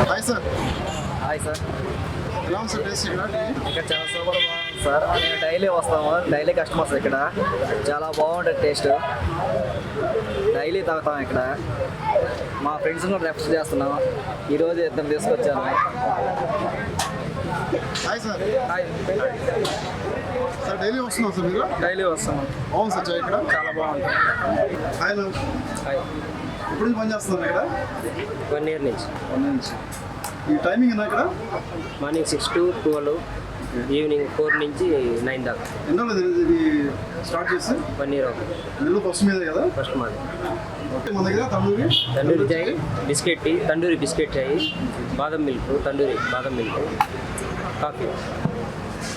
Hi sir. Hi sir. ఎలా ఉంది sir taste ఇక్కడ చాలా సూపర్ బాగుంది సార్. మేము డైలీ వస్తాము, డైలీ కస్టమర్స్ ఇక్కడ. చాలా బాగుంటుంది టేస్ట్, డైలీ తాగుతాం ఇక్కడ. మా ఫ్రెండ్స్ కూడా రెఫర్ చేస్తున్నాం. ఈరోజు ఇద్దరు తీసుకొచ్చాను. Hi sir. Hi sir, daily వస్తున్నాం సార్ మీరు? డైలీ వస్తాము. బాగుంది సార్ చాయ్ ఇక్కడ? చాలా బాగుంటుంది. హాయ్. హాయ్. ఇప్పుడు పని చేస్తున్నారు ఇక్కడ? 1 year నుంచి. 1 year నుంచి. ఈ టైమింగ్ అయినా ఇక్కడ? మార్నింగ్ 6 to 12, ఈవినింగ్ 4 నుంచి 9 దాకా. ఎన్నో ఇది స్టార్ట్ చేసి 1 year అవుతుంది. నెల్లూరు ఫస్ట్ మీదే కదా? ఫస్ట్ మాది. ఓకే. మన దగ్గర తండూరి చాయ్, బిస్కెట్ టీ, తండూరి బిస్కెట్ చాయ్, బాదం మిల్క్, తండూరి బాదం మిల్క్, కాఫీ.